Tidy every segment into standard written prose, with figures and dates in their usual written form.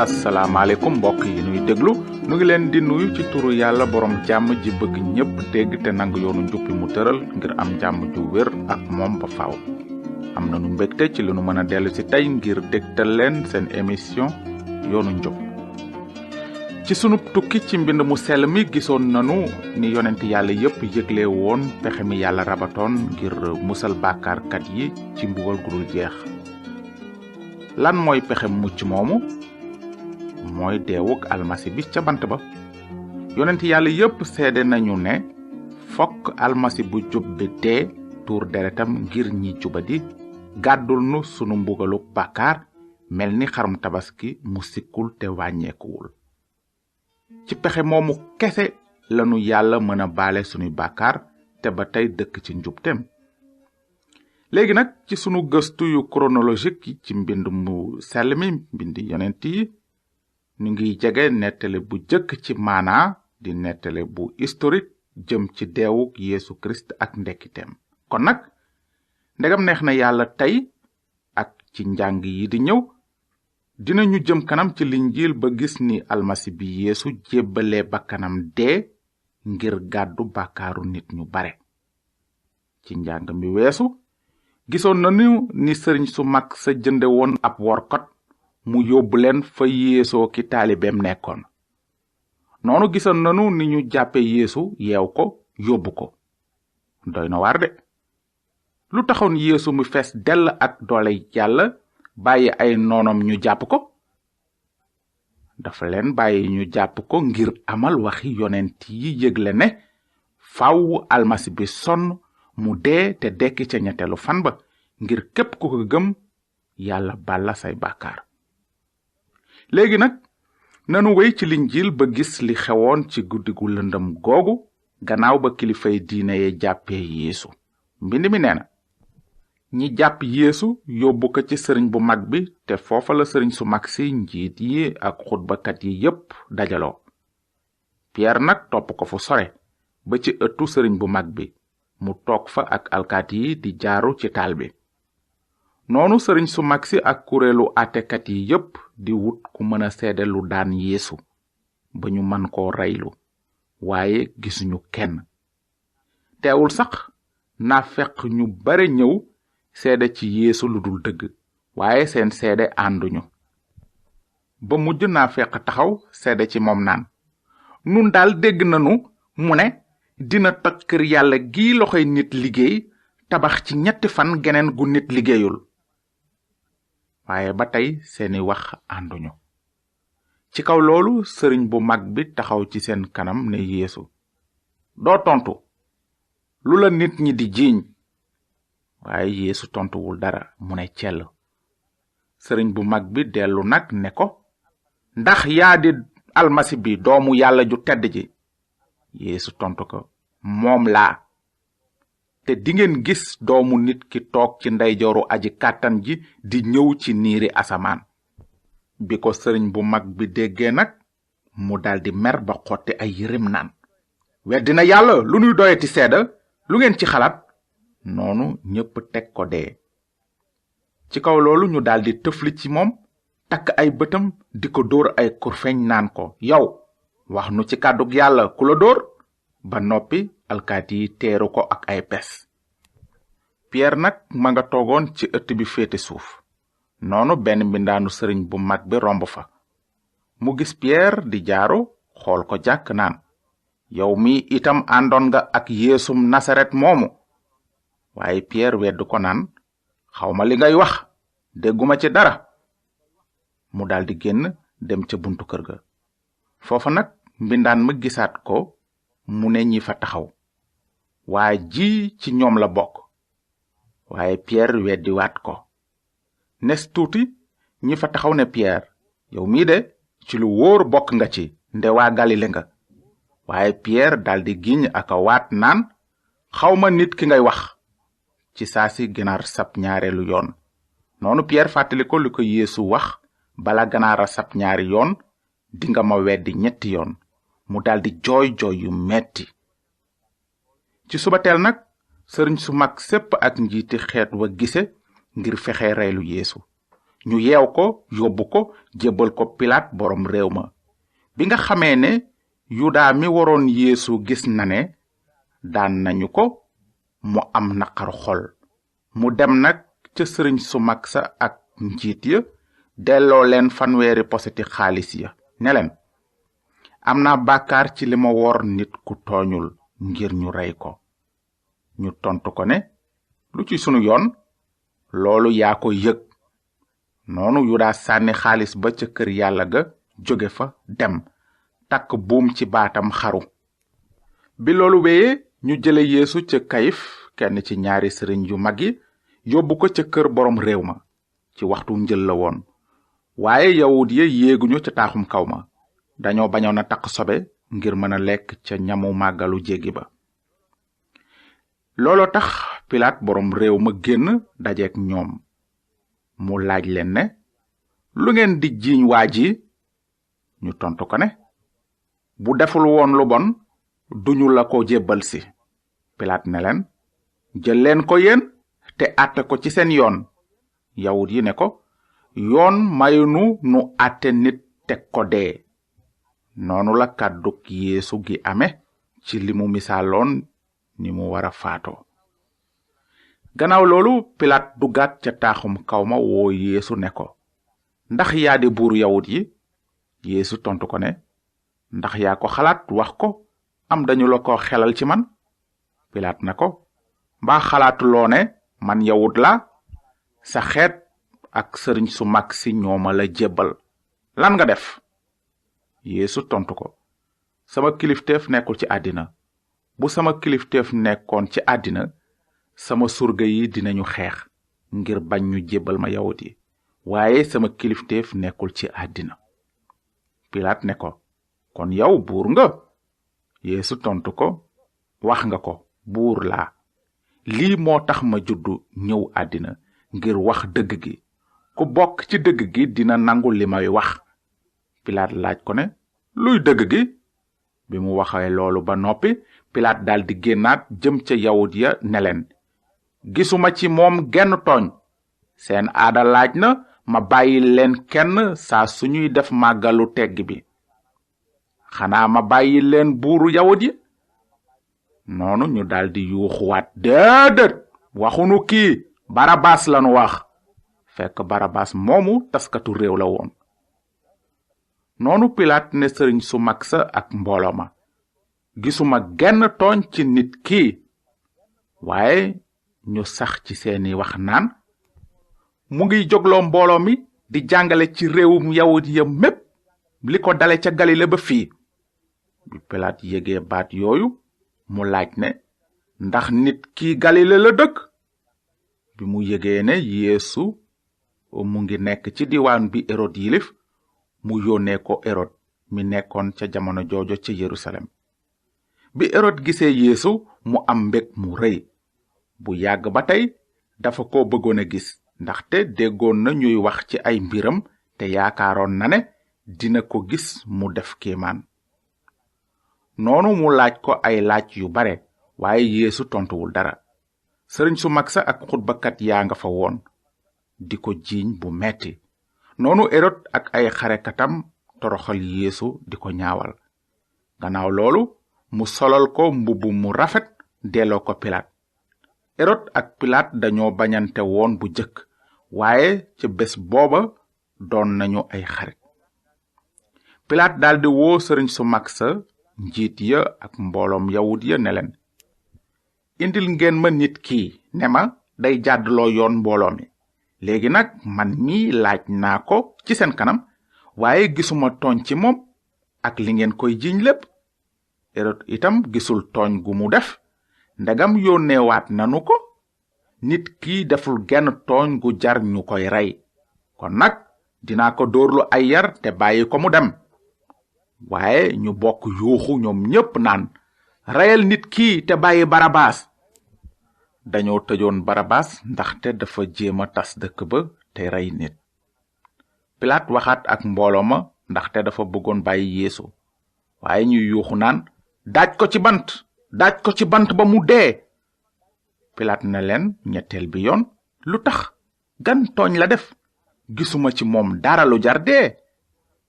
asalaamaaleykum mbokk yi nuy déglu nu ngi leen di nuyu ci turu yàlla borom jàmm ji bëgg ñépp dégg te nangu yoonu njubbi mu tëral ngir am jàmm ju wér ak moom ba faaw. am na nu mbégte ci li nu mën a dellu si tey ngir dégtal leen seen émission yoonu njub. ci sunu tukki ci mbind mu sell mi gisoon nanu ni yonent yàlla yépp yëgle woon pexe mi yàlla rabatoon ngir musal bàkkaarkat yi ci mbugal gu dul jeex. lan mooy pexe mucc moomu? mooy deewuk almasi bi ca bant ba. yonent yàlla yépp seede nañu ne fokk almasi bu jub bi dee tuur deretam ngir ñi jubadi gàddul nu sunu mbugaluk bàkkaar mel ni xarum tabaski mu sikkul te wàññeekuwul. ci pexe moomu kese lanu yàlla mën a baale sunuy bàkkaar te ba tey dëkk ci njubteem. léegi nag ci sunu gëstu yu chronologique yi ci mbind mu sell mi mbindi yonent yi ñu ngi jege nettale bu jëkk ci maanaa di nettale bu historique jëm ci deewuk Yeesu Kirist ak ndekkiteem. kon nag ndegam neex na yàlla tey ak ci njàng yi di ñëw dinañu jëm kanam ci linjiil ba gis ni almasi bi Yeesu jébbale bakkanam dee ngir gàddu bàkkaaru nit ñu bare. ci njàng mi weesu gisoon nañu ni sëriñ su mag sa jënde woon ab workat mu yóbbu leen fa Yeesoo ki taalibeem nekkoon. noonu gisoon nanu ni ñu jàppe Yeesu yeew ko yóbbu ko. doy na waar de. lu taxoon Yeesu mu fees dell ak doole yàlla bàyyi ay noonam ñu jàpp ko? dafa leen bàyyi ñu jàpp ko ngir amal waxi yonent yi yëgle ne faaw almasi bi sonn mu dee te dekki ca ñetteelu fan ba ngir képp ku ko gëm yàlla balla say bàkkaar. léegi nag nanu wey ci linjiil ba gis li xewoon ci guddi gu lëndëm googu gannaaw ba kilifay diine ye jàppee Yeesu. mbind mi nee na ñi jàpp Yeesu yóbbu ko ci sëriñ bu mag bi te foofa la sëriñ su mag si njiit yi ak xutbakat yi yépp dajaloo. Pierre nag topp ko fu sore ba ci ëttu sëriñ bu mag bi mu toog fa ak alkaati yi di jaaru ci taal bi. noonu sëriñ su mag si ak kuréelu àttekat yi yépp di wut ku mën a seede lu daan Yeesu ba ñu man koo reylu waaye gisuñu kenn. teewul sax naafeq ñu bare ñëw seede ci Yeesu lu dul dëgg waaye seen seede ànduñu. ba mujj naafeq taxaw seede ci moom naan nun daal dégg nanu mu ne dina toj kër yàlla gi loxoy nit liggéey tabax ci 3 fan geneen gu nit liggéeyul. waaye ba tey seeni wax ànduñu. ci kaw loolu sëriñ bu mag bi taxaw ci seen kanam ne Yeesu doo tontu lu la nit ñi di jiiñ. waaye Yeesu tontuwul dara mu ne cell. sëriñ bu mag bi dellu nag ne ko ndax yaa di almasi bi doomu yàlla ju tedd ji. Yeesu tontu ko moom laa. te dingeen gis doomu nit ki toog ci ndeyjooru aji kàttan ji di ñëw ci niiri asamaan. bi ko sëriñ bu mag bi déggee nag mu daldi mer ba xotti ay yërem naan weddina yàlla lu nuy doyati seeda lu ngeen ci xalaat. noonu ñépp teg ko dee. ci kaw loolu ñu daldi tëfli ci moom takk ay bëtam di ko dóor ay kurfeñ naan ko yow wax nu ci kàddug yàlla ku la dóor. ba noppi alkaati yi teeru ko ak ay pes. Pierre nag ma nga toogoon ci ëtt bi féete suuf. noonu benn mbindaanu sëriñ bu mag bi romb fa. mu gis Pierre di jaaru xool ko jàkk naan yow mi itam àndoon nga ak Yeesum Nasaret moomu. waaye Pierre wedd ko naan xawma li ngay wax dégguma ci dara. mu daldi génn dem ca buntu kër ga. foofa nag mbindaan ma gisaat ko mu ne ñi fa taxaw waa ji ci ñoom la bokk. waaye Pierre weddiwaat ko. nes tuuti ñi fa taxaw ne Pierre yow mii de ci lu wóor bokk nga ci nde waa Galile nga. waaye Pierre daldi giñ ak a waat naan xawma nit ki ngay wax. ci saasi ganaar sab ñaareelu yoon. noonu Pierre fàttali ko li ko Yeesu wax bala ganaara sab ñaari yoon dinga ma weddi 3 yoon. mu daldi jooy jooy yu metti. ci subateel nag sëriñ su mag sépp ak njiiti xeet wa gise ngir fexe reylu Yeesu. ñu yeew ko yóbbu ko jébbal ko Pilaat borom réew ma. bi nga xamee ne Yuda mi waroon Yeesu gis na ne daan nañu ko, mu am naqar xol. mu dem nag ca sëriñ su mag sa ak njiit ya, delloo leen fanweeri poseti xaalis ya, ne leen, am naa bàkkaar ci li ma wor nit ku tooñul ngir ñu rey ko. ñu tontu ko ne, lu ci sunu yoon, loolu yaa ko yëg. noonu Yuda sànni xaalis ba ca kër yàlla ga, jóge fa dem, takk buum ci baatam xaru. bi loolu wéyee, ñu jële Yeesu ca Kayif, kenn ci ñaari sëriñ yu mag yi, yóbbu ko ca kër borom réew ma. ci waxtu njël la woon, waaye yawut ya yéeguñu ca taaxum kaw ma. dañoo bañoon a takk sobe ngir mën a lekk ca ñamu màggalu jéggi ba. looloo tax Pilaat borom réew ma génn dajeek ñoom. mu laaj leen ne, lu ngeen di jiiñ waa ji? ñu tontu ko ne, bu deful woon lu bon duñu la ko jébbal si. Pilaat ne leen, jël leen ko yéen te àtte ko ci seen yoon. yawut yi ne ko, yoon mayunu nu àtte nit teg ko dee. noonu la kàddug Yeesu gi ame ci li mu misaaloon ni mu wara faatoo. gannaaw loolu Pilaat duggaat ca taaxum kawma woo Yeesu ne ko, ndax yaa di buuru yawut yi? Yeesu tontu ko ne, ndax yaa ko xalaat wax ko, am dañu la ko xelal ci man? Pilaat na ko, mbaa xalaatuloo ne man yawut la? sa xeet ak sëriñ su mag si ñooma la jébbal. lan nga def? Yeesu tontu ko, sama kilifteef nekkul ci àddina. bu sama kilifteef nekkoon ci àddina, sama surga yi dinañu xeex ngir bañ ñu jébbal ma yawut yi, waaye sama kilifteef nekkul ci àddina. Pilaat ne ko, kon yow buur nga? Yeesu tontu ko, wax nga ko, buur laa. lii moo tax ma juddu ñëw àddina, ngir wax dëgg gi. ku bokk ci dëgg gi dina nangu li may wax. Pilaat laaj ko ne, luy dëgg gi? bi mu waxee loolu ba noppi, Pilaat daldi génnaat jëm ca yawut ya ne leen, gisuma ci moom genn tooñ. seen aada laaj na ma bàyyi leen kenn saa suñuy def màggalu tegg bi. xanaa ma bàyyi leen buuru yawut yi? noonu ñu daldi yuuxuwaat, déedéet, waxunu kii, Barabaas lanu wax. fekk Barabaas moomu taskatu réew la woon. noonu Pilaat ne sëriñ su mag sa ak mbooloo ma, gisuma genn tooñ ci nit kii. waaye ñu sax ci seeni wax naan, mu ngi jógloo mbooloo mi di jàngale ci réewum yawut ya mépp, li ko dale ca Galile ba fii. bi Pilaat yégee baat yooyu, mu laaj ne, ndax nit ki Galile la dëkk? bi mu yégee ne Yeesu mu ngi nekk ci diwaan bi Erod yilif, mu yónnee ko Erod mi nekkoon ca jamono joojo ca Yerusalem. bi Erod gisee Yeesu, mu am mbég mu rëy. bu yàgg ba tey dafa ko bëggoon a gis, ndaxte déggoon na ñuy wax ci ay mbiram te yaakaaroon na ne dina ko gis mu def kéemaan. noonu mu laaj ko ay laaj yu bare, waaye Yeesu tontuwul dara. sëriñ su mag sa ak xutbakat yaa nga fa woon, di ko jiiñ bu metti. noonu Erod ak ay xarekatam toroxal Yeesu di ko ñaawal. gannaaw loolu mu solal ko mbubb mu rafet delloo ko Pilaat. Erod ak Pilaat dañoo bañante woon bu jëkk, waaye ca bés booba doon nañu ay xarit. Pilaat daldi woo sëriñ su mag sa, njiit ya ak mbooloom yawut ya ne leen, indil ngeen ma nit kii ne ma day jàddloo yoon mbooloo mi. léegi nag man mii laaj naa ko ci seen kanam, waaye gisuma tooñ ci moom ak li ngeen koy jiiñ lépp. Erod itam gisul tooñ gu mu def, ndegam yónneewaat nanu ko. nit ki deful genn tooñ gu jar ñu koy rey, kon nag dinaa ko dóorlu ay yar te bàyyi ko mu dem. waaye ñu bokk yuuxu ñoom ñépp naan, reyal nit ki te bàyyi Barabaas. dañoo tëjoon Barabaas ndaxte dafa jéema tas dëkk ba te rey nit. Pilaat waxaat ak mbooloo ma ndaxte dafa bëggoon bàyyi Yeesu, waaye ñuy yuuxu naan, daaj ko ci bant, daaj ko ci bant ba mu dee. Pilaat na leen ñetteel bi yoon, lu tax? gan tooñ la def? gisuma ci moom dara lu jar dee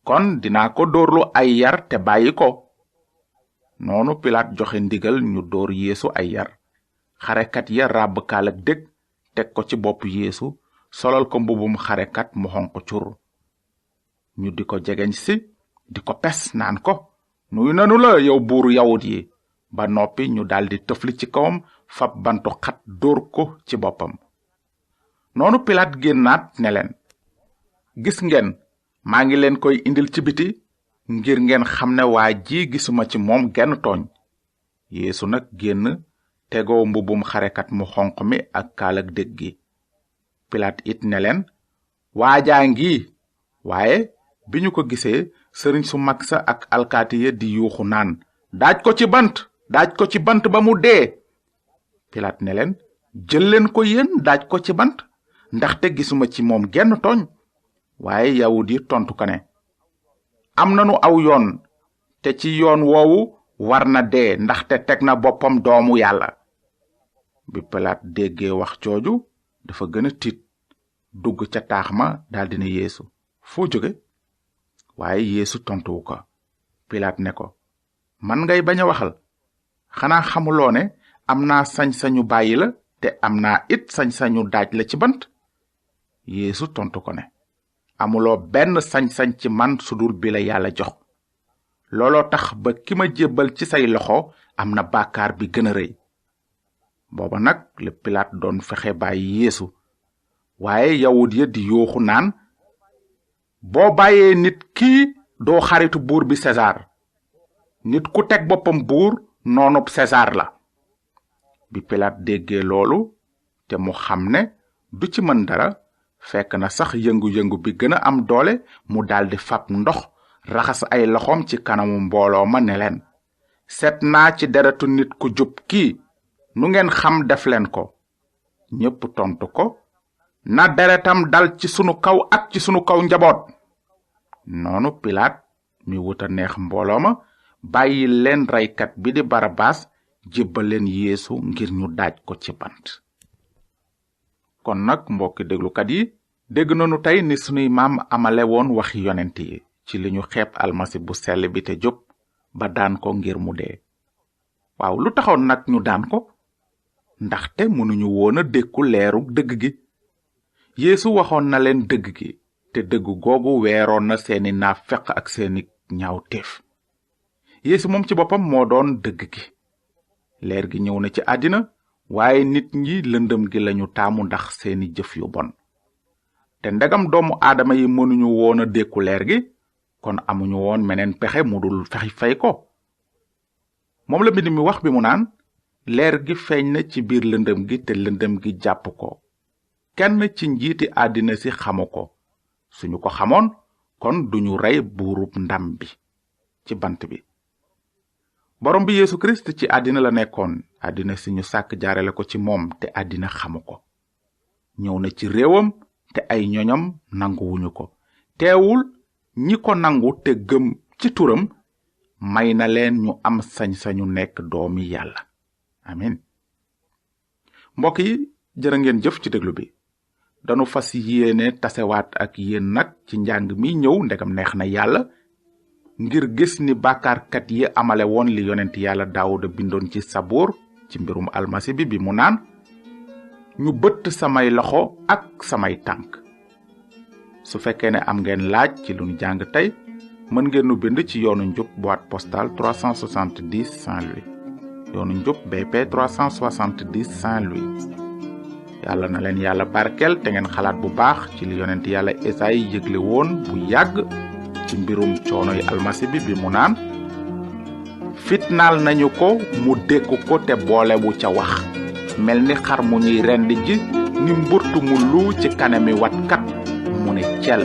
kon dinaa ko dóorlu ay yar te bàyyi ko. noonu Pilaat joxe ndigal ñu dóor Yeesu ay yar. xarekat ya ràbb kaalak dég teg ko ci bopp Yeesu solal ko mbubum xarekat mu xonq cur. ñu di ko jegeñ si di ko pes naan ko nuyu nanu la yow buuru yawut yi. ba noppi ñu daldi tëfli ci kawam fab bantu xat dóor ko ci boppam. noonu Pilaat génnaat ne leen gis ngeen maa ngi leen koy indil ci biti ngir ngeen xam ne waa ji gisuma ci moom genn tooñ. Yeesu nag génn tegoo mbubum xarekat mu xonq mi ak kaalak dég gi. Pilaat it ne leen waajaa ngi. waaye bi ñu ko gisee sëriñ su mag sa ak alkaati ya di yuuxu naan daaj ko ci bant ba mu dee. Pilaat ne leen jël leen ko yéen daaj ko ci bant ndaxte gisuma ci moom genn tooñ. waaye yawut yi tontu ko ne am nanu aw yoon te ci yoon woowu war na dee ndaxte teg na boppam doomu yàlla. bi Pilaat déggee wax jooju dafa gën a tiit dugg ca taax ma daldi ne Yeesu foo jóge. waaye Yeesu tontuwu ko. Pilaat ne ko man ngay bañ a waxal xanaa xamuloo ne am naa sañ-sañu bàyyi la te am naa it sañ-sañu daaj la ci bant. Yeesu tontu ko ne amuloo benn sañ-sañ ci man sudul bi la yàlla jox. looloo tax ba ki ma jébbal ci say loxo am na bàkkaar bi gën a rëy. booba nag le Pilaat doon fexe bàyyi Yeesu waaye yawut ya di yooxu naan boo bàyyee nit kii doo xaritu buur bi Sesaar. nit ku teg boppam buur noonub Sesaar la. bi Pilaat déggee loolu te mu xam ne du ci mën dara fekk na sax yëngu-yëngu bi gën a am doole mu daldi fab ndox raxas ay loxoom ci kanamu mbooloo ma ne leen set naa ci deretu nit ku jub kii nu ngeen xam def leen ko. ñépp tontu ko na deretam dal ci sunu kaw ak ci sunu kaw njaboot. noonu Pilaat mi wuta neex mbooloo ma bàyyi leen reykat bi di Barabaas jébbal leen Yeesu ngir ñu daaj ko ci bant. kon nag mbokki déglukat yi dégg nanu tey ni sunuy maam amale woon waxi yonent yi ci li ñu xeeb almasi bu sell bi te jub ba daan ko ngir mu dee. waaw lu taxoon nag ñu daan ko ndaxte mënuñu woon a dékku leerug dëgg gi. Yeesu waxoon na leen dëgg gi te dëgg googu weeroon na seeni naafeq ak seeni ñaawteef. Yeesu moom ci boppam moo doon dëgg gi. leer gi ñëw na ci àddina waaye nit ñi lëndëm gi lañu taamu ndax seeni jëf yu bon. te ndegam doomu aadama yi mënuñu woon a dékku leer gi kon amuñu woon meneen pexe mu dul fay ko. moom la mbind mi wax bi mu naan leer gi feeñ na ci biir lëndëm gi te lëndëm gi jàpp ko. kenn ci njiiti àddina si xamu ko. suñu ko xamoon kon duñu rey buurub ndam bi ci bant bi. borom bi Yeesu Kirist ci àddina la nekkoon àddina si ñu sàkk jaarale ko ci moom te àddina xamu ko. ñëw na ci réewam te ay ñoñam nanguwuñu ko. teewul ñi ko nangu te gëm ci turam may na leen ñu am sañ-sañu nekk doomi yàlla. amin. mbokk yi jërë ngeen jëf ci déglu bi. danu fas yéene tasewaat ak yéen nag ci njàng mi ñëw ndegam neex na yàlla ngir gis ni bàkkaarkat yi amale woon li yonent yàlla Daawuda bindoon ci Saboor ci mbirum almasi bi mu naan ñu bëtt samay loxo ak samay tànk. su fekkee ne am ngeen laaj ci lu ñu jàng tey mën ngeen nu bind ci yoonu njub boîte postale 370 Saint-Louis yoonu njub BP 370 Saint-Louis. yàlla na leen yàlla barkel te ngeen xalaat bu baax ci li yonent yàlla Esayi yëgle woon bu yàgg ci mbirum coonoy almasi bi mu naan fitnaal nañu ko mu dékku ko te boolewu ca wax mel ni xar mu ñuy rendi ji ni mburtu mu luu ci kanami watkat mu ne cel